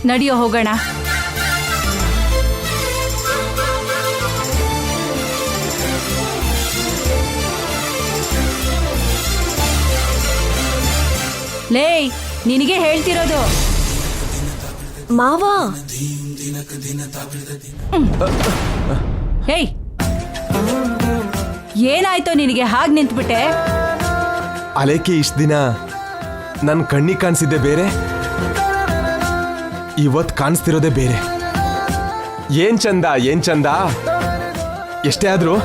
ನಡಿಯೋ ಹೋಗೋಣ. ಲೇ, ನಿನಗೆ ಹೇಳ್ತಿರೋದು. ಮಾವ ಹೇಯ್, ಏನಾಯ್ತೋ ನಿನಗೆ ಹಾಗೆ ನಿಂತ್ಬಿಟ್ಟೆ? ಅಲೇಕೆ ಇಷ್ಟ ದಿನ ನನ್ನ ಕಣ್ಣಿಗೆ ಕಾಣಿಸಿದ್ದೆ ಬೇರೆ, ಇವತ್ತು ಕಾಣಿಸ್ತಿರೋದೇ ಬೇರೆ. ಏನ್ ಚಂದ ಏನ್ ಚಂದ. ಎಷ್ಟೇ ಆದ್ರೂ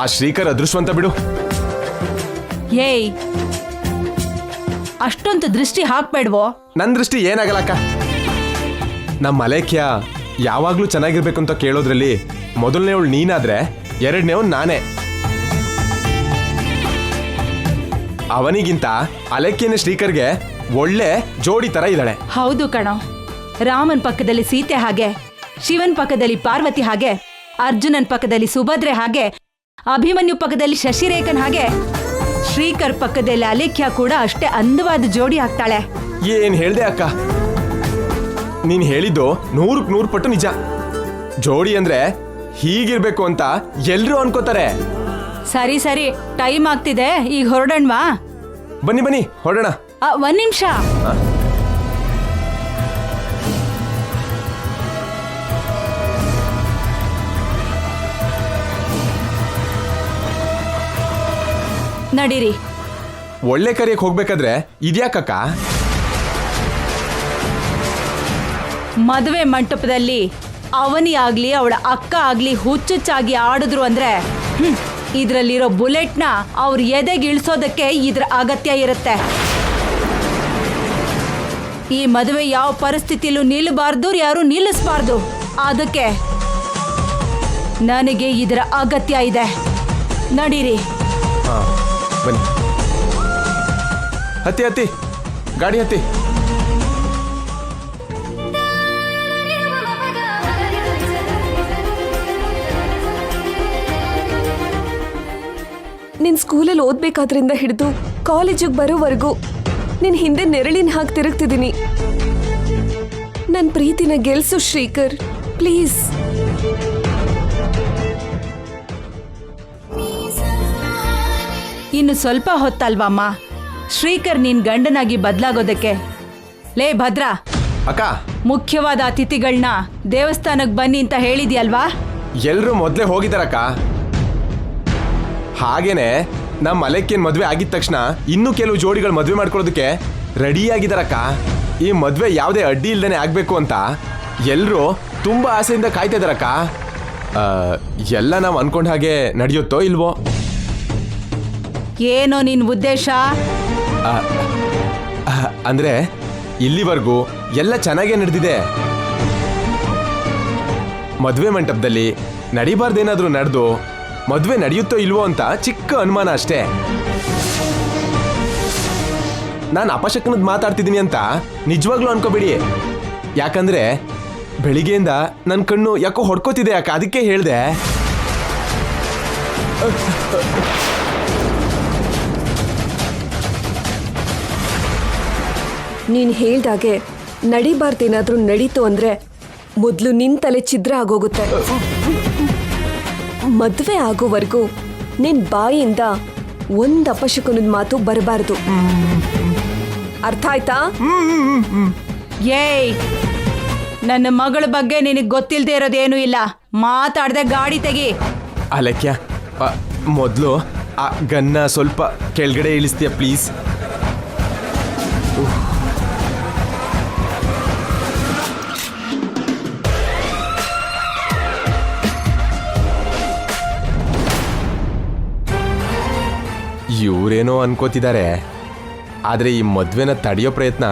ಆ ಶ್ರೀಕರ್ ಅದೃಷ್ಟವಂತ ಬಿಡು. ಏಯ್, ಅಷ್ಟೊಂದು ದೃಷ್ಟಿ ಹಾಕ್ಬೇಡ್ವೋ. ನನ್ನ ದೃಷ್ಟಿ ಏನಾಗಲ್ಲಕ್ಕ. ನಮ್ಮ ಅಲೇಖ್ಯ ಯಾವಾಗ್ಲೂ ಚೆನ್ನಾಗಿರ್ಬೇಕು ಅಂತ ಕೇಳೋದ್ರಲ್ಲಿ ಮೊದಲನೇವಳು ನೀನಾದ್ರೆ ಎರಡನೇವಳು ನಾನೇ. ಅವನಿಗಿಂತ ಅಲೇಖ್ಯನ ಶ್ರೀಕರ್ಗೆ ಒಳ್ಳೆ ಜೋಡಿ ತರ ಇದ್ದಾಳೆ. ಹೌದು ಕಣೋ, ರಾಮನ್ ಪಕ್ಕದಲ್ಲಿ ಸೀತೆ ಹಾಗೆ, ಶಿವನ್ ಪಕ್ಕದಲ್ಲಿ ಪಾರ್ವತಿ ಹಾಗೆ, ಅರ್ಜುನನ್ ಪಕ್ಕದಲ್ಲಿ ಸುಭದ್ರೆ ಹಾಗೆ, ಅಭಿಮನ್ಯು ಪಕ್ಕದಲ್ಲಿ ಶಶಿರೇಖನ್ ಹಾಗೆ, ಶ್ರೀಕರ್ ಪಕ್ಕದಲ್ಲಿ ಅಲೇಖ್ಯ ಕೂಡ ಅಷ್ಟೇ ಅಂದವಾದ ಜೋಡಿ ಆಗ್ತಾಳೆ. ಏನ್ ಹೇಳ್ದೆ ಅಕ್ಕ, ನೀನ್ ಹೇಳಿದ್ದು 100% ಪಟ್ಟು ನಿಜ. ಜೋಡಿ ಅಂದ್ರೆ ಹೀಗಿರ್ಬೇಕು ಅಂತ ಎಲ್ರೂ ಅನ್ಕೋತಾರೆ. ಸರಿ ಸರಿ, ಟೈಮ್ ಆಗ್ತಿದೆ, ಈಗ ಹೊರಡಣ್ವಾ? ಬನ್ನಿ ಬನ್ನಿ ಹೊರಡೋಣ. ಒಂದ್ ನಿಮಿಷ. ನಡೀರಿ. ಒಳ್ಳೆ ಕರಿಯಕ್ಕೆ ಹೋಗ್ಬೇಕಾದ್ರೆ ಇದ್ಯಾಕಕ್ಕ? ಮದುವೆ ಮಂಟಪದಲ್ಲಿ ಅವನಿ ಆಗ್ಲಿ ಅವಳ ಅಕ್ಕ ಆಗ್ಲಿ ಹುಚ್ಚುಚ್ಚಾಗಿ ಆಡಿದ್ರು ಅಂದ್ರೆ ಇದ್ರಲ್ಲಿರೋ ಬುಲೆಟ್ನ ಅವ್ರ ಎದೆಗೆ ಇಳಿಸೋದಕ್ಕೆ ಇದ್ರ ಅಗತ್ಯ ಇರುತ್ತೆ. ಈ ಮದುವೆ ಯಾವ ಪರಿಸ್ಥಿತಿಲೂ ನಿಲ್ಲಬಾರ್ದು, ಯಾರು ನಿಲ್ಲಿಸಬಾರ್ದು. ಅದಕ್ಕೆ ನನಗೆ ಇದರ ಅಗತ್ಯ ಇದೆ. ನಡೀರಿ. ಬನ್ನಿ, ಹತ್ತಿ ಹತ್ತಿ, ಗಾಡಿ ಹತ್ತಿ. ನಿನ್ ಸ್ಕೂಲಲ್ಲಿ ಓದ್ಬೇಕಾದ್ರಿಂದ ಹಿಡಿದು ಕಾಲೇಜಿಗೆ ಬರೋವರೆಗೂ ನಿನ್ ಹಿಂದೆ ನೆರಳಿನ ಹಾಕಿ ತಿರುಗ್ತಿದ್ದೀನಿ. ನನ್ನ ಪ್ರೀತಿನ ಗೆಲ್ಸು ಶ್ರೀಕರ್, ಪ್ಲೀಸ್. ಇನ್ನು ಸ್ವಲ್ಪ ಹೊತ್ತಲ್ವಮ್ಮ ಶ್ರೀಕರ್ ನಿನ್ ಗಂಡನಾಗಿ ಬದಲಾಗೋದಕ್ಕೆ. ಲೇ ಭದ್ರಾ, ಅಕ್ಕ, ಮುಖ್ಯವಾದ ಅತಿಥಿಗಳನ್ನ ದೇವಸ್ಥಾನಕ್ಕೆ ಬನ್ನಿ ಅಂತ ಹೇಳಿದ್ಯಲ್ವಾ? ಎಲ್ರೂ ಮೊದಲೇ ಹೋಗಿದಾರಕ್ಕ. ಹಾಗೇನೆ ನಮ್ಮ ಅಲೇಖ್ಯನ್ ಮದ್ವೆ ಆಗಿದ ತಕ್ಷಣ ಇನ್ನೂ ಕೆಲವು ಜೋಡಿಗಳು ಮದ್ವೆ ಮಾಡ್ಕೊಳ್ಳೋದಕ್ಕೆ ರೆಡಿ ಆಗಿದಾರಕ್ಕ. ಈ ಮದ್ವೆ ಯಾವುದೇ ಅಡ್ಡಿ ಇಲ್ದೇನೆ ಆಗ್ಬೇಕು ಅಂತ ಎಲ್ರೂ ತುಂಬಾ ಆಸೆಯಿಂದ ಕಾಯ್ತಾ ಇದಾರಕ್ಕ. ಎಲ್ಲ ನಾವು ಅನ್ಕೊಂಡ ಹಾಗೆ ನಡೆಯುತ್ತೋ ಇಲ್ವೋ? ಏನೋ ನಿನ್ ಉದ್ದೇಶ? ಅಂದ್ರೆ ಇಲ್ಲಿವರೆಗೂ ಎಲ್ಲ ಚೆನ್ನಾಗೇ ನಡೆದಿದೆ. ಮದ್ವೆ ಮಂಟಪದಲ್ಲಿ ನಡಿಬಾರ್ದೇನಾದ್ರೂ ನಡೆದು ಮದ್ವೆ ನಡೆಯುತ್ತೋ ಇಲ್ವೋ ಅಂತ ಚಿಕ್ಕ ಅನುಮಾನ ಅಷ್ಟೇ. ನಾನು ಅಪಶಕನದ ಮಾತಾಡ್ತಿದ್ದೀನಿ ಅಂತ ನಿಜವಾಗ್ಲೂ ಅನ್ಕೋಬೇಡಿ. ಯಾಕಂದ್ರೆ ಬೆಳಿಗ್ಗೆಯಿಂದ ನನ್ನ ಕಣ್ಣು ಯಾಕೋ ಹೊಡ್ಕೋತಿದೆ ಅಕ್ಕ, ಅದಕ್ಕೆ ಹೇಳ್ದೆ. ನೀನ್ ಹೇಳ್ದಾಗೆ ನಡಿಬಾರ್ದೇನಾದ್ರೂ ನಡೀತು ಅಂದ್ರೆ ಮೊದಲು ನಿನ್ ತಲೆ ಛಿದ್ರ ಆಗೋಗುತ್ತೆ. ಮದ್ವೆ ಆಗೋವರೆಗೂ ನಿನ್ ಬಾಯಿಯಿಂದ ಒಂದ್ ಅಪಶಕುನದ ಮಾತು ಬರಬಾರ್ದು. ಅರ್ಥ ಆಯ್ತಾ? ಏಯ್, ನನ್ನ ಮಗಳ ಬಗ್ಗೆ ನಿನಗೆ ಗೊತ್ತಿಲ್ಲದೆ ಇರೋದೇನು ಇಲ್ಲ. ಮಾತಾಡ್ದೆ ಗಾಡಿ ತೆಗಿ. ಅಲಕ್ಯ, ಮೊದಲು ಆ ಗನ್ನ ಸ್ವಲ್ಪ ಕೆಳಗಡೆ ಇಳಿಸ್ತೀಯ ಪ್ಲೀಸ್? ಇವರೇನೋ ಅನ್ಕೋತಿದ್ದಾರೆ, ಆದರೆ ಈ ಮದ್ವೆನ ತಡೆಯೋ ಪ್ರಯತ್ನ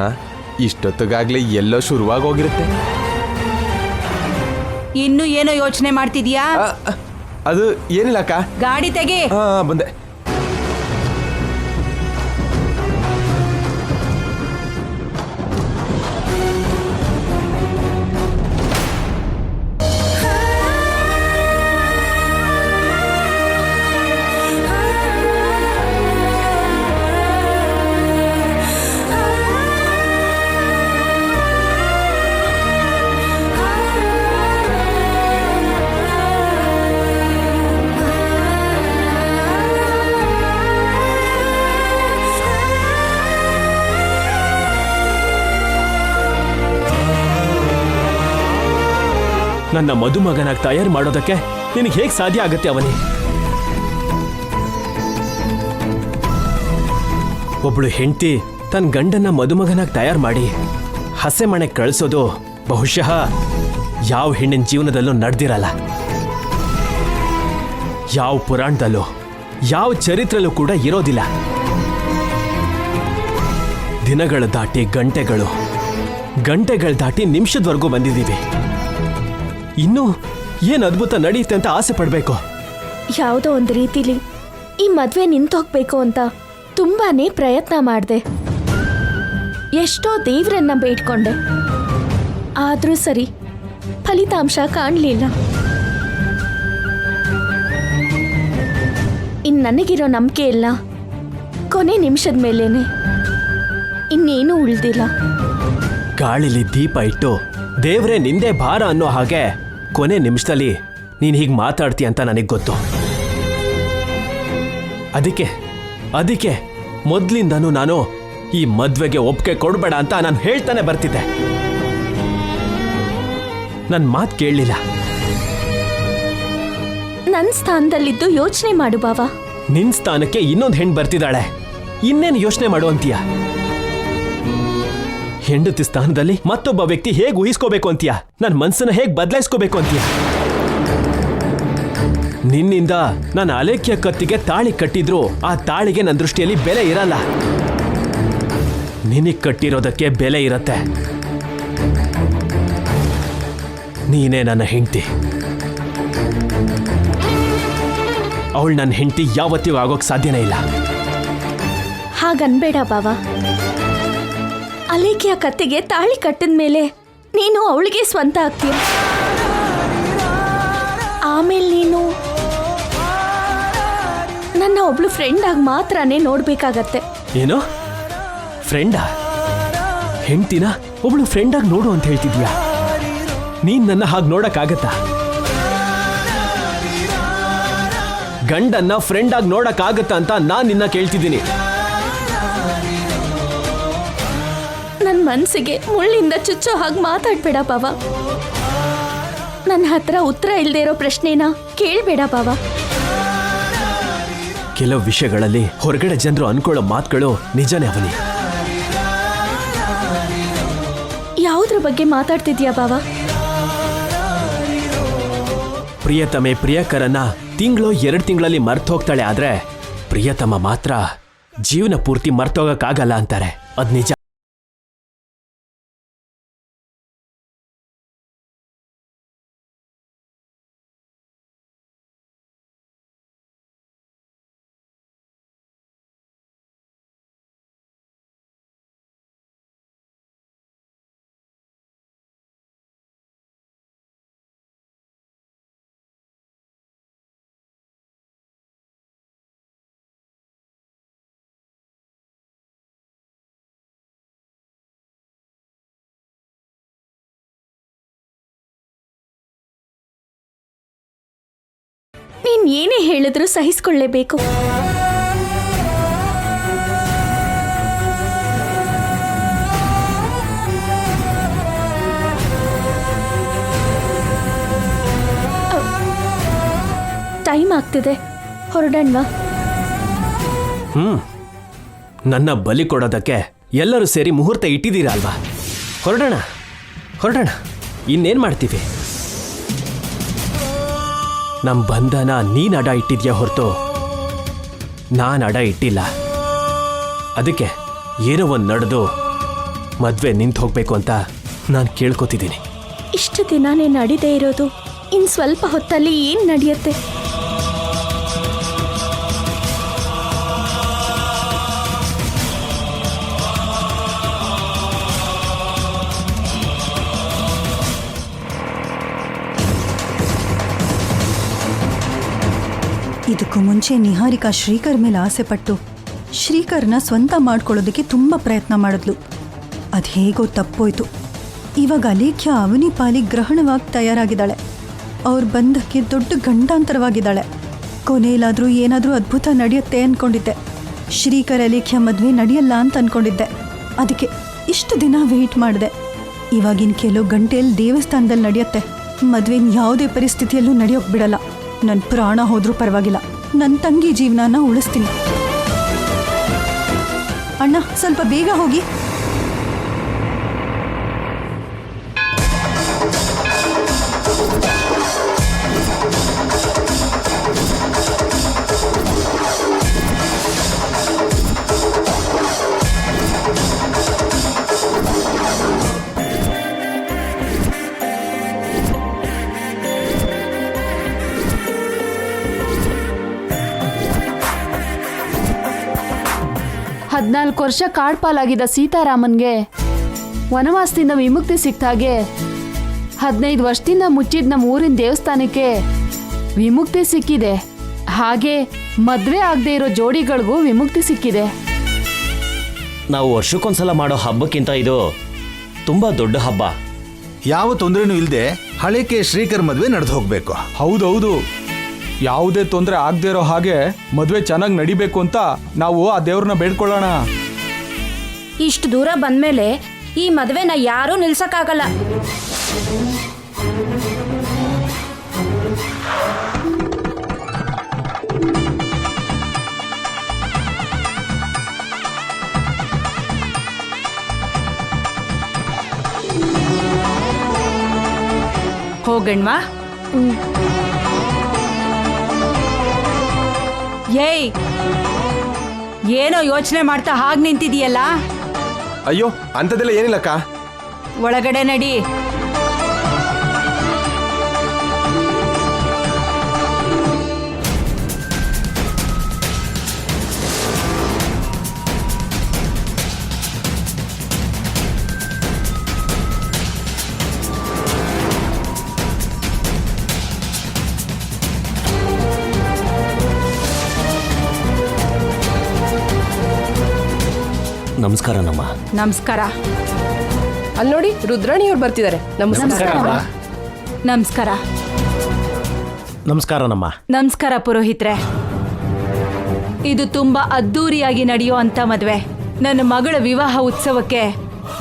ಇಷ್ಟೊತ್ತಿಗಾಗ್ಲೇ ಎಲ್ಲೋ ಶುರುವಾಗೋಗಿರುತ್ತೆ. ಇನ್ನು ಏನೋ ಯೋಚನೆ ಮಾಡ್ತಿದ್ಯಾ? ಅದು ಏನಿಲ್ಲ ಅಕ್ಕ. ಗಾಡಿ ತೆಗಿ. ಬಂದೆ. ನನ್ನ ಮದುಮಗನಾಗಿ ತಯಾರು ಮಾಡೋದಕ್ಕೆ ನಿನಗೆ ಹೇಗೆ ಸಾಧ್ಯ ಆಗತ್ತೆ ಅವನಿ? ಒಬ್ಳು ಹೆಂಡತಿ ತನ್ನ ಗಂಡನ್ನ ಮದುಮಗನಾಗಿ ತಯಾರು ಮಾಡಿ ಹಸೆ ಮನೆಗೆ ಕಳಿಸೋದು ಬಹುಶಃ ಯಾವ ಹೆಣ್ಣಿನ ಜೀವನದಲ್ಲೂ ನಡೆದಿರಲ್ಲ. ಯಾವ ಪುರಾಣದಲ್ಲೂ ಯಾವ ಚರಿತ್ರೆಯಲ್ಲೂ ಕೂಡ ಇರೋದಿಲ್ಲ. ದಿನಗಳು ದಾಟಿ ಗಂಟೆಗಳು ದಾಟಿ ನಿಮಿಷದವರೆಗೂ ಬಂದಿದ್ದೀವಿ. ಇನ್ನೂ ಏನು ಅದ್ಭುತ ನಡೆಯುತ್ತೆ ಅಂತ ಆಸೆ ಪಡಬೇಕು. ಯಾವುದೋ ಒಂದು ರೀತಿಲಿ ಈ ಮದ್ವೆ ನಿಂತೋಗ್ಬೇಕು ಅಂತ ತುಂಬಾನೇ ಪ್ರಯತ್ನ ಮಾಡಿದೆ. ಎಷ್ಟೋ ದೇವ್ರನ್ನ ಬೇಡ್ಕೊಂಡೆ, ಆದ್ರೂ ಸರಿ ಫಲಿತಾಂಶ ಕಾಣಲಿಲ್ಲ. ಇನ್ನು ನನಗಿರೋ ನಂಬಿಕೆ ಇಲ್ಲ ಕೊನೆ ನಿಮಿಷದ ಮೇಲೇನೆ. ಇನ್ನೇನೂ ಉಳ್ದಿಲ್ಲ. ಗಾಳಿಲಿ ದೀಪ ಇಟ್ಟು ದೇವ್ರೇ ನಿಂದೆ ಭಾರ ಅನ್ನೋ ಹಾಗೆ ಕೊನೆ ನಿಮಿಷದಲ್ಲಿ ನೀನು ಹೀಗೆ ಮಾತಾಡ್ತೀಯ ಅಂತ ನನಗೆ ಗೊತ್ತು. ಅದಕ್ಕೆ ಮೊದ್ಲಿಂದನೂ ನಾನು ಈ ಮದ್ವೆಗೆ ಒಪ್ಪಿಗೆ ಕೊಡಬೇಡ ಅಂತ ನಾನು ಹೇಳ್ತಾನೆ ಬರ್ತಿದ್ದೆ. ನನ್ನ ಮಾತು ಕೇಳಲಿಲ್ಲ. ನನ್ನ ಸ್ಥಾನದಲ್ಲಿದ್ದು ಯೋಚನೆ ಮಾಡು ಬಾವ. ನಿನ್ ಸ್ಥಾನಕ್ಕೆ ಇನ್ನೊಂದು ಹೆಣ್ಣು ಬರ್ತಿದ್ದಾಳೆ, ಇನ್ನೇನು ಯೋಚನೆ ಮಾಡು ಅಂತೀಯ? ಹೆಂಡತಿ ಸ್ಥಾನದಲ್ಲಿ ಮತ್ತೊಬ್ಬ ವ್ಯಕ್ತಿ ಹೇಗೆ ಊಹಿಸ್ಕೋಬೇಕು ಅಂತೀಯ? ನನ್ನ ಮನಸ್ಸನ್ನ ಹೇಗೆ ಬದಲಾಯಿಸ್ಕೋಬೇಕು ಅಂತೀಯ? ನಿನ್ನಿಂದ ನನ್ನ ಅಲೇಖ್ಯ ಕತ್ತಿಗೆ ತಾಳಿ ಕಟ್ಟಿದ್ರು ಆ ತಾಳಿಗೆ ನನ್ನ ದೃಷ್ಟಿಯಲ್ಲಿ ಬೆಲೆ ಇರಲ್ಲ. ನಿನಗೆ ಕಟ್ಟಿರೋದಕ್ಕೆ ಬೆಲೆ ಇರತ್ತೆ. ನೀನೇ ನನ್ನ ಹೆಂಡತಿ. ಅವಳು ನನ್ನ ಹೆಂಡತಿ ಯಾವತ್ತಿಗೂ ಆಗೋಕ್ ಸಾಧ್ಯನೇ ಇಲ್ಲ. ಹಾಗನ್ಬೇಡ ಬಾವ. ಅಲೇಖಿಯ ಕತ್ತಿಗೆ ತಾಳಿ ಕಟ್ಟಿದ ಮೇಲೆ ನೀನು ಅವಳಿಗೆ ಸ್ವಂತ ಆಗ್ತೀಯ. ಆಮೇಲೆ ನೀನು ನನ್ನ ಒಬ್ಳು ಫ್ರೆಂಡ್ ಆಗಿ ಮಾತ್ರನೇ ನೋಡ್ಬೇಕಾಗತ್ತೆ. ಏನು ಫ್ರೆಂಡಾ? ಹೆಂಡ್ತಿನ ಒಬ್ಳು ಫ್ರೆಂಡಾಗಿ ನೋಡು ಅಂತ ಹೇಳ್ತಿದ್ಯಾ? ನೀನ್ ನನ್ನ ಹಾಗೆ ನೋಡಕ್ಕಾಗತ್ತಾ? ಗಂಡನ್ನ ಫ್ರೆಂಡಾಗಿ ನೋಡಕ್ಕಾಗತ್ತಾ ಅಂತ ನಾನ್ ನಿನ್ನ ಕೇಳ್ತಿದ್ದೀನಿ. ನನ್ನ ಮನಸ್ಸಿಗೆ ಮುಳ್ಳಿಂದ ಚುಚ್ಚೋ ಹಾಗೆ ಮಾತಾಡ್ಬೇಡ ಬಾವ. ನನ್ನ ಹತ್ರ ಉತ್ತರ ಇಲ್ಲದೆ ಇರೋ ಪ್ರಶ್ನೆನ ಕೇಳಬೇಡ ಬಾವ. ಕೆಲವು ವಿಷಯಗಳಲ್ಲಿ ಹೊರಗಡೆ ಜನರು ಅನ್ಕೊಳ್ಳೋ ಮಾತುಗಳು ನಿಜನೇ ಅವನಿ. ಯಾವುದ್ರ ಬಗ್ಗೆ ಮಾತಾಡ್ತಿದ್ಯಾ ಬಾವ? ಪ್ರಿಯತಮೆ ಪ್ರಿಯಕರನ್ನ ತಿಂಗಳು 2 ತಿಂಗಳಲ್ಲಿ ಮರ್ತು ಹೋಗ್ತಾಳೆ, ಆದ್ರೆ ಪ್ರಿಯತಮ ಮಾತ್ರ ಜೀವನ ಪೂರ್ತಿ ಮರ್ತೋಗಕ್ಕಾಗಲ್ಲ ಅಂತಾರೆ. ಅದ್ ನಿಜ. ನೀನ್ ಏನೇ ಹೇಳಿದ್ರೂ ಸಹಿಸ್ಕೊಳ್ಳೇಬೇಕು. ಟೈಮ್ ಆಗ್ತಿದೆ, ಹೊರಡಣ್ವಾ? ನನ್ನ ಬಲಿ ಕೊಡೋದಕ್ಕೆ ಎಲ್ಲರೂ ಸೇರಿ ಮುಹೂರ್ತ ಇಟ್ಟಿದ್ದೀರಾ ಅಲ್ವಾ? ಹೊರಡೋಣ. ಇನ್ನೇನ್ ಮಾಡ್ತೀವಿ? ನಮ್ಮ ಬಂಧನ ನೀನ್ ಅಡ ಇಟ್ಟಿದ್ಯಾ ಹೊರತು ನಾನು ಅಡ ಇಟ್ಟಿಲ್ಲ. ಅದಕ್ಕೆ ಏನೋ ಒಂದು ನಡೆದು ಮದ್ವೆ ನಿಂತು ಹೋಗ್ಬೇಕು ಅಂತ ನಾನು ಕೇಳ್ಕೊತಿದ್ದೀನಿ. ಇಷ್ಟು ದಿನಾನೇ ನಡೀದೇ ಇರೋದು ಇನ್ ಸ್ವಲ್ಪ ಹೊತ್ತಲ್ಲಿ ಏನ್ ನಡೆಯುತ್ತೆ? ಇದಕ್ಕೂ ಮುಂಚೆ ನಿಹಾರಿಕಾ ಶ್ರೀಕರ್ ಮೇಲೆ ಆಸೆ ಪಟ್ಟು ಶ್ರೀಕರ್ನ ಸ್ವಂತ ಮಾಡ್ಕೊಳ್ಳೋದಕ್ಕೆ ತುಂಬ ಪ್ರಯತ್ನ ಮಾಡಿದ್ಲು. ಅದು ಹೇಗೋ ತಪ್ಪೋಯ್ತು. ಇವಾಗ ಅಲೇಖ್ಯ ಅವನಿ ಪಾಲಿಗೆ ಗ್ರಹಣವಾಗಿ ತಯಾರಾಗಿದ್ದಾಳೆ. ಅವ್ರ ಬಂಧಕ್ಕೆ ದೊಡ್ಡ ಗಂಡಾಂತರವಾಗಿದ್ದಾಳೆ. ಕೊನೆಯಲ್ಲಾದರೂ ಏನಾದರೂ ಅದ್ಭುತ ನಡೆಯುತ್ತೆ ಅಂದ್ಕೊಂಡಿದ್ದೆ. ಶ್ರೀಕರ್ ಅಲೇಖ್ಯ ಮದುವೆ ನಡೆಯಲ್ಲ ಅಂತ ಅಂದ್ಕೊಂಡಿದ್ದೆ. ಅದಕ್ಕೆ ಇಷ್ಟು ದಿನ ವೆಯ್ಟ್ ಮಾಡಿದೆ. ಇವಾಗಿನ ಕೆಲವು ಗಂಟೆಯಲ್ಲಿ ದೇವಸ್ಥಾನದಲ್ಲಿ ನಡೆಯುತ್ತೆ. ಮದ್ವೆನ ಯಾವುದೇ ಪರಿಸ್ಥಿತಿಯಲ್ಲೂ ನಡೆಯೋಕ್ ಬಿಡಲ್ಲ. ನನ್ನ ಪ್ರಾಣ ಹೋದ್ರೂ ಪರವಾಗಿಲ್ಲ, ನನ್ನ ತಂಗಿ ಜೀವನನ ಉಳಿಸ್ತೀನಿ. ಅಣ್ಣ, ಸ್ವಲ್ಪ ಬೇಗ ಹೋಗಿ. ಹದಿನಾಲ್ಕು ವರ್ಷ ಕಾಡ್ಪಾಲಾಗಿದ್ದ ಸೀತಾರಾಮನ್ಗೆ ವನವಾಸದಿಂದ ವಿಮುಕ್ತಿ ಸಿಕ್ತಾಗೆ 15 ವರ್ಷದಿಂದ ಮುಚ್ಚಿದ ನಮ್ಮ ಊರಿನ ದೇವಸ್ಥಾನಕ್ಕೆ ವಿಮುಕ್ತಿ ಸಿಕ್ಕಿದೆ. ಹಾಗೆ ಮದ್ವೆ ಆಗದೆ ಇರೋ ಜೋಡಿಗಳಿಗೂ ವಿಮುಕ್ತಿ ಸಿಕ್ಕಿದೆ. ನಾವು ವರ್ಷಕ್ಕೊಂದ್ಸಲ ಮಾಡೋ ಹಬ್ಬಕ್ಕಿಂತ ಇದು ತುಂಬಾ ದೊಡ್ಡ ಹಬ್ಬ. ಯಾವ ತೊಂದರೆನೂ ಇಲ್ಲದೆ ಹಳೇಕೆ ಶ್ರೀಕರ್ ಮದುವೆ ನಡೆದು ಹೋಗ್ಬೇಕು. ಹೌದೌದು, ಯಾವುದೇ ತೊಂದರೆ ಆಗದೆ ಇರೋ ಹಾಗೆ ಮದುವೆ ಚೆನ್ನಾಗಿ ನಡಿಬೇಕು ಅಂತ ನಾವು ಆ ದೇವ್ರನ್ನ ಬೇಡ್ಕೊಳ್ಳೋಣ. ಇಷ್ಟು ದೂರ ಬಂದ್ಮೇಲೆ ಈ ಮದುವೆನ ಯಾರೂ ನಿಲ್ಸಕ್ಕಾಗಲ್ಲ. ಹೋಗಣ್ವಾ. ಏಯ್, ಏನೋ ಯೋಚನೆ ಮಾಡ್ತಾ ಹಾಗೆ ನಿಂತಿದೀಯಲ್ಲ? ಅಯ್ಯೋ, ಅಂಥದ್ದೆಲ್ಲ ಏನಿಲ್ಲಕ್ಕ. ಒಳಗಡೆ ನಡಿ. ನಮಸ್ಕಾರ ನಮ್ಮ. ನಮಸ್ಕಾರ. ಅಲ್ಲಿ ನೋಡಿ, ರುದ್ರಾಣಿಯವ್ರು ಬರ್ತಿದ್ದಾರೆ. ನಮಸ್ಕಾರ. ನಮಸ್ಕಾರ ನಮ್ಮ. ನಮಸ್ಕಾರ ಪುರೋಹಿತ್ರೆ. ಇದು ತುಂಬಾ ಅದ್ದೂರಿಯಾಗಿ ನಡೆಯೋ ಅಂತ ಮದ್ವೆ. ನನ್ನ ಮಗಳ ವಿವಾಹ ಉತ್ಸವಕ್ಕೆ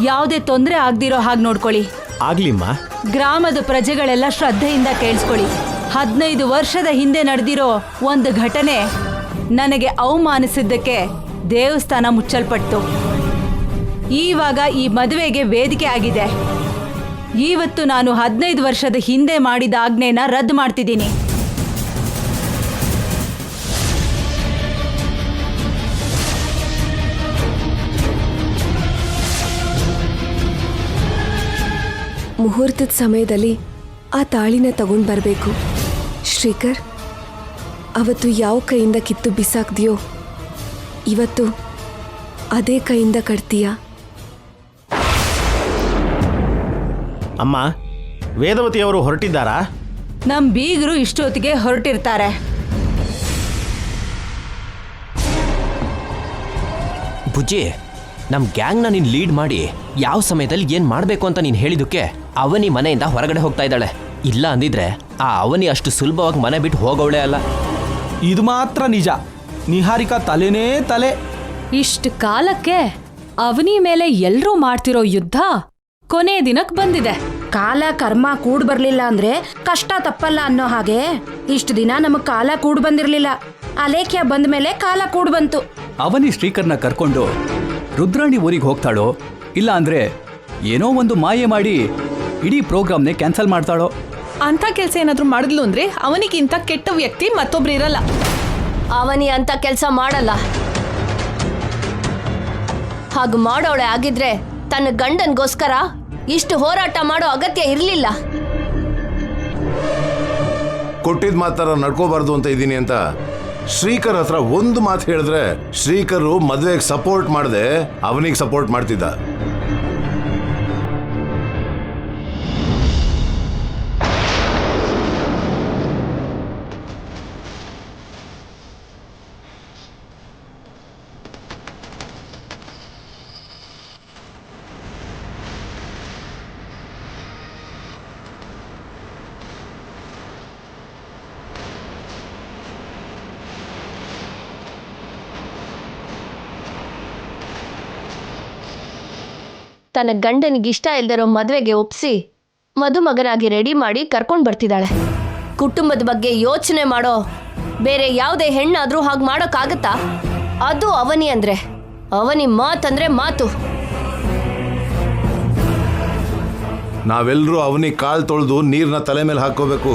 ಯಾವುದೇ ತೊಂದರೆ ಆಗ್ದಿರೋ ಹಾಗೆ ನೋಡ್ಕೊಳ್ಳಿ. ಆಗ್ಲಿಮ್ಮ. ಗ್ರಾಮದ ಪ್ರಜೆಗಳೆಲ್ಲ ಶ್ರದ್ಧೆಯಿಂದ ಕೇಳಿಸ್ಕೊಳ್ಳಿ. 15 ವರ್ಷದ ಹಿಂದೆ ನಡೆದಿರೋ ಒಂದು ಘಟನೆ ನನಗೆ ಅವಮಾನಿಸಿದ್ದಕ್ಕೆ ದೇವಸ್ಥಾನ ಮುಚ್ಚಲ್ಪಟ್ಟು ಈವಾಗ ಈ ಮದುವೆಗೆ ವೇದಿಕೆ ಆಗಿದೆ. ಇವತ್ತು ನಾನು 15 ವರ್ಷದ ಹಿಂದೆ ಮಾಡಿದ ಆಜ್ಞೆನ ರದ್ದು ಮಾಡ್ತಿದ್ದೀನಿ. ಮುಹೂರ್ತದ ಸಮಯದಲ್ಲಿ ಆ ತಾಳಿನ ತಗೊಂಡು ಬರಬೇಕು. ಶ್ರೀಕರ್, ಅವತ್ತು ಯಾವ ಕೈಯಿಂದ ಕಿತ್ತು ಬಿಸಾಕ್ದಿಯೋ ಇವತ್ತು ಅದೇ ಕೈಯಿಂದ ಕಟ್ತೀಯಾ? ಅಮ್ಮ, ವೇದವತಿಯವರು ಹೊರಟಿದ್ದಾರಾ? ನಮ್ ಬೀಗರು ಇಷ್ಟೊತ್ತಿಗೆ ಹೊರಟಿರ್ತಾರೆ. ಬುಜ್ಜಿ, ನಮ್ಮ ಗ್ಯಾಂಗ್ನ ನೀನು ಲೀಡ್ ಮಾಡಿ ಯಾವ ಸಮಯದಲ್ಲಿ ಏನು ಮಾಡಬೇಕು ಅಂತ ನೀನು ಹೇಳಿದ್ದಕ್ಕೆ ಅವನಿ ಮನೆಯಿಂದ ಹೊರಗಡೆ ಹೋಗ್ತಾ ಇದ್ದಾಳೆ. ಇಲ್ಲ ಅಂದಿದ್ರೆ ಆ ಅವನಿ ಅಷ್ಟು ಸುಲಭವಾಗಿ ಮನೆ ಬಿಟ್ಟು ಹೋಗೋಳೆ ಅಲ್ಲ. ಇದು ಮಾತ್ರ ನಿಜ. ನಿಹಾರಿಕಾ ತಲೆನೇ ತಲೆ. ಇಷ್ಟು ಕಾಲಕ್ಕೆ ಅವನಿ ಮೇಲೆ ಎಲ್ರೂ ಮಾಡ್ತಿರೋ ಯುದ್ಧ ಕೊನೆ ದಿನಕ್ಕೆ ಬಂದಿದೆ. ಕಾಲ ಕರ್ಮ ಕೂಡ್ ಬರ್ಲಿಲ್ಲ ಅಂದ್ರೆ ಕಷ್ಟ ತಪ್ಪಲ್ಲ ಅನ್ನೋ ಹಾಗೆ ಇಷ್ಟು ದಿನ ನಮಗ್ ಕಾಲ ಕೂಡ್ ಬಂದಿರ್ಲಿಲ್ಲ. ಅಲೇಖ್ಯ ಬಂದ ಮೇಲೆ ಕಾಲ ಕೂಡ್ ಬಂತು. ಅವನಿ ಶ್ರೀಕರ್ನ ಕರ್ಕೊಂಡು ರುದ್ರಾಣಿ ಊರಿಗೆ ಹೋಗ್ತಾಳೋ, ಇಲ್ಲ ಅಂದ್ರೆ ಏನೋ ಒಂದು ಮಾಯೆ ಮಾಡಿ ಇಡೀ ಪ್ರೋಗ್ರಾಮ್ನೇ ಕ್ಯಾನ್ಸಲ್ ಮಾಡ್ತಾಳೋ. ಅಂತ ಕೆಲಸ ಏನಾದ್ರೂ ಮಾಡಿದ್ಲು ಅಂದ್ರೆ ಅವನಿಗಿಂತ ಕೆಟ್ಟ ವ್ಯಕ್ತಿ ಮತ್ತೊಬ್ರು ಇರಲ್ಲ. ಅವನಿ ಅಂತ ಕೆಲಸ ಮಾಡಲ್ಲ. ಹಾಗೆ ಮಾಡೋಳೆ ಆಗಿದ್ರೆ ತನ್ನ ಗಂಡನ್ಗೋಸ್ಕರ ಇಷ್ಟು ಹೋರಾಟ ಮಾಡೋ ಅಗತ್ಯ ಇರಲಿಲ್ಲ. ಕೊಟ್ಟಿದ್ ಮಾತಾರ ನಡ್ಕೋಬಾರ್ದು ಅಂತ ಇದ್ದೀನಿ ಅಂತ ಶ್ರೀಕರ್ ಹತ್ರ ಒಂದು ಮಾತು ಹೇಳಿದ್ರೆ ಶ್ರೀಕರ್ ಮದ್ವೆಗೆ ಸಪೋರ್ಟ್ ಮಾಡದೆ ಅವನಿಗೆ ಸಪೋರ್ಟ್ ಮಾಡ್ತಿದ್ದ. ತನ್ನ ಗಂಡನಿಗಿಷ್ಟ ಇಲ್ದಿರೋ ಮದ್ವೆಗೆ ಒಪ್ಸಿ ಮದುಮಗನಾಗಿ ರೆಡಿ ಮಾಡಿ ಕರ್ಕೊಂಡು ಬರ್ತಿದ್ದಾಳೆ. ಕುಟುಂಬದ ಬಗ್ಗೆ ಯೋಚನೆ ಮಾಡೋ ಬೇರೆ ಯಾವುದೇ ಹೆಣ್ಣಾದ್ರೂ ಹಾಗೆ ಮಾಡೋಕ್ಕಾಗತ್ತಾ? ಅದು ಅವನಿ ಅಂದ್ರೆ ಅವನಿ ಮಾತಂದ್ರೆ ಮಾತು. ನಾವೆಲ್ಲರೂ ಅವನಿ ಕಾಲ್ ತೊಳೆದು ನೀರ್ನ ತಲೆ ಮೇಲೆ ಹಾಕೋಬೇಕು.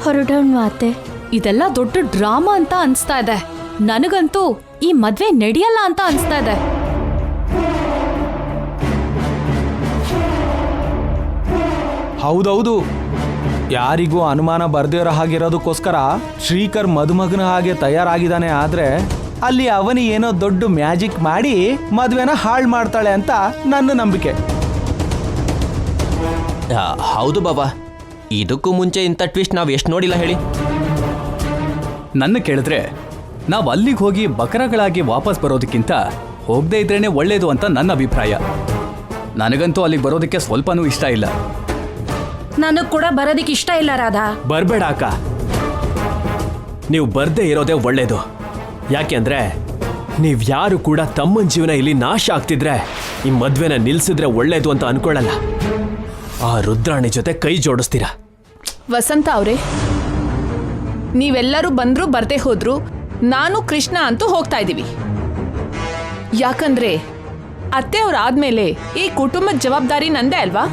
ಹೊರಡೋಣ ಮಾತೆ. ಇದೆಲ್ಲ ದೊಡ್ಡ ಡ್ರಾಮಾ ಅಂತ ಅನ್ಸ್ತಾ ಇದೆ. ನನಗಂತೂ ಈ ಮದ್ವೆ ನಡೆಯಲ್ಲ ಅಂತ ಅನ್ಸ್ತಾ ಇದೆ. ಹೌದೌದು, ಯಾರಿಗೂ ಅನುಮಾನ ಬರ್ದೇ ಇರೋ ಹಾಗಿರೋದಕ್ಕೋಸ್ಕರ ಶ್ರೀಕರ್ ಮದುಮಗನ ಹಾಗೆ ತಯಾರಾಗಿದ್ದಾನೆ. ಆದ್ರೆ ಅಲ್ಲಿ ಅವನಿ ಏನೋ ದೊಡ್ಡ ಮ್ಯಾಜಿಕ್ ಮಾಡಿ ಮದ್ವೆನ ಹಾಳು ಮಾಡ್ತಾಳೆ ಅಂತ ನನ್ನ ನಂಬಿಕೆ. ಹೌದು ಬಾಬಾ, ಇದಕ್ಕೂ ಮುಂಚೆ ಇಂಥ ಟ್ವಿಸ್ಟ್ ನಾವು ಎಷ್ಟು ನೋಡಿಲ್ಲ ಹೇಳಿ. ನನ್ನ ಕೇಳಿದ್ರೆ ನಾವು ಅಲ್ಲಿಗೆ ಹೋಗಿ ಬಕರಗಳಾಗಿ ವಾಪಸ್ ಬರೋದಕ್ಕಿಂತ ಹೋಗದೇ ಇದ್ರೇನೆ ಒಳ್ಳೇದು ಅಂತ ನನ್ನ ಅಭಿಪ್ರಾಯ. ನನಗಂತೂ ಅಲ್ಲಿಗೆ ಬರೋದಕ್ಕೆ ಸ್ವಲ್ಪನೂ ಇಷ್ಟ ಇಲ್ಲ. ನನಗ್ ಕೂಡ ಬರೋದಿಕ್ ಇಷ್ಟ ಇಲ್ಲ ರಾಧಾ. ಬರ್ಬೇಡ ಅಕ್ಕ, ನೀವು ಬರ್ದೇ ಇರೋದೇ ಒಳ್ಳೇದು. ಯಾಕೆಂದ್ರೆ ನೀವ್ಯಾರು ಕೂಡ ತಮ್ಮನ ಜೀವನ ಇಲ್ಲಿ ನಾಶ ಆಗ್ತಿದ್ರೆ ಈ ಮದ್ವೆನ ನಿಲ್ಸಿದ್ರೆ ಒಳ್ಳೇದು ಅಂತ ಅನ್ಕೊಳ್ಳಲ್ಲ. ಆ ರುದ್ರಾಣಿ ಜೊತೆ ಕೈ ಜೋಡಿಸ್ತೀರಾ. ವಸಂತ ಅವರೇ, ನೀವೆಲ್ಲರೂ ಬಂದ್ರು ಬರ್ದೇ ಹೋದ್ರು ನಾನು ಕೃಷ್ಣ ಅಂತೂ ಹೋಗ್ತಾ ಇದ್ದೀವಿ. ಯಾಕಂದ್ರೆ ಅತ್ತೆಯವ್ರು ಆದ್ಮೇಲೆ ಈ ಕುಟುಂಬದ ಜವಾಬ್ದಾರಿ ನಂದೇ ಅಲ್ವಾ?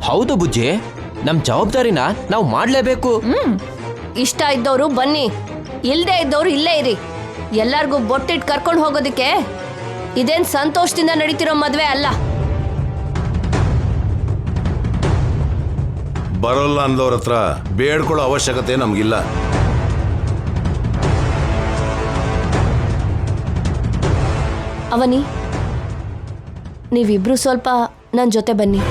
ಹೌದು ಬುಜ್ಜಿ, ನಮ್ ಜವಾಬ್ದಾರಿನ ನಾವು ಮಾಡ್ಲೇಬೇಕು. ಇಷ್ಟ ಇದ್ದವರು ಬನ್ನಿ, ಇಲ್ದೇ ಇದ್ದವ್ರು ಇಲ್ಲೇ ಇರಿ. ಎಲ್ಲಾರ್ಗೂ ಬೊಟ್ಟಿಟ್ಟು ಕರ್ಕೊಂಡು ಹೋಗೋದಕ್ಕೆ ಇದೇನ್ ಸಂತೋಷದಿಂದ ನಡೀತಿರೋ ಮದ್ವೆ ಅಲ್ಲ. ಬರೋಲ್ಲ ಅಂದವ್ರ ಹತ್ರ ಬೇಡ್ಕೊಳ್ಳೋ ಅವಶ್ಯಕತೆ ನಮಗಿಲ್ಲ. ಅವನಿ, ನೀವಿಬ್ರು ಸ್ವಲ್ಪ ನನ್ನ ಜೊತೆ ಬನ್ನಿ.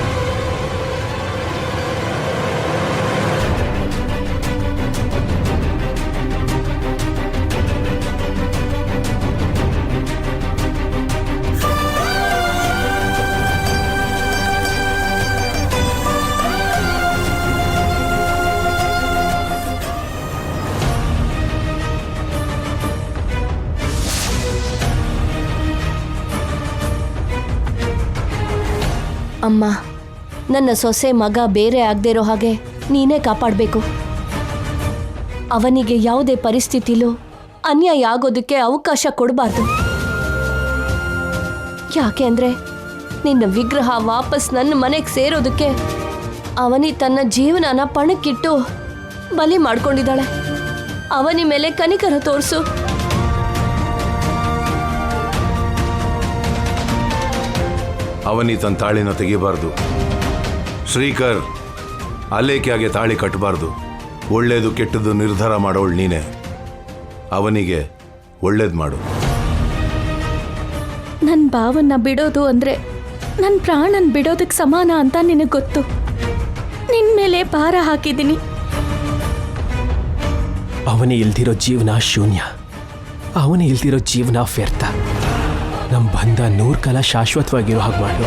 ಅಮ್ಮ, ನನ್ನ ಸೊಸೆ ಮಗ ಬೇರೆ ಆಗದೆ ಇರೋ ಹಾಗೆ ನೀನೇ ಕಾಪಾಡಬೇಕು. ಅವನಿಗೆ ಯಾವುದೇ ಪರಿಸ್ಥಿತಿಲೂ ಅನ್ಯಾಯ ಆಗೋದಕ್ಕೆ ಅವಕಾಶ ಕೊಡಬಾರ್ದು. ಯಾಕೆ ಅಂದ್ರೆ ನಿನ್ನ ವಿಗ್ರಹ ವಾಪಸ್ ನನ್ನ ಮನೆಗೆ ಸೇರೋದಕ್ಕೆ ಅವನಿ ತನ್ನ ಜೀವನನ ಪಣಕ್ಕಿಟ್ಟು ಬಲಿ ಮಾಡ್ಕೊಂಡಿದ್ದಾಳೆ. ಅವನಿ ಮೇಲೆ ಕನಿಕರ ತೋರಿಸು. ಅವನಿ ತನ್ನ ತಾಳಿನ ತೆಗಿಬಾರ್ದು. ಶ್ರೀಕರ್ ಅಲೇಖ್ಯಾಗೆ ತಾಳಿ ಕಟ್ಟಬಾರ್ದು. ಒಳ್ಳೇದು ಕೆಟ್ಟದ್ದು ನಿರ್ಧಾರ ಮಾಡೋಳು ನೀನೆ. ಅವನಿಗೆ ಒಳ್ಳೇದು ಮಾಡು. ನನ್ನ ಭಾವನ್ನ ಬಿಡೋದು ಅಂದ್ರೆ ನನ್ನ ಪ್ರಾಣನ್ ಬಿಡೋದಕ್ಕೆ ಸಮಾನ ಅಂತ ನಿನಗೆ ಗೊತ್ತು. ನಿನ್ ಮೇಲೆ ಭಾರ ಹಾಕಿದ್ದೀನಿ. ಅವನೇ ಇಲ್ದಿರೋ ಜೀವನ ಶೂನ್ಯ, ಅವನೇ ಇಲ್ದಿರೋ ಜೀವನ ವ್ಯರ್ಥ. ನಮ್ಮ ಬಂಧ 100 ಕಾಲ ಶಾಶ್ವತವಾಗಿರೋ ಹಾಗೆ ಮಾಡು.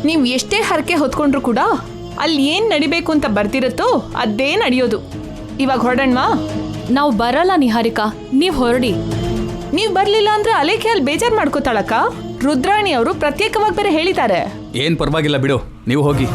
ನೀವು ಎಷ್ಟೇ ಹರಕೆ ಹೊತ್ಕೊಂಡ್ರು ಕೂಡ ಅಲ್ಲಿ ಏನ್ ನಡಿಬೇಕು ಅಂತ ಬರ್ತಿರತ್ತೋ ಅದೇ ನಡೆಯೋದು. ಇವಾಗ ಹೊರಡಣ್ವಾ? ನಾವು ಬರಲ್ಲ ನಿಹಾರಿಕಾ, ನೀವ್ ಹೊರಡಿ. ನೀವ್ ಬರ್ಲಿಲ್ಲ ಅಂದ್ರೆ ಅಲೇಖ್ಯ ಅಲ್ಲಿ ಬೇಜಾರ್ ಮಾಡ್ಕೋತಾಳಕ್ಕ. ರುದ್ರಾಣಿ ಅವರು ಪ್ರತ್ಯೇಕವಾಗಿ ಬೇರೆ ಹೇಳಿದ್ದಾರೆ. ಏನ್ ಪರವಾಗಿಲ್ಲ ಬಿಡು, ನೀವು ಹೋಗಿ.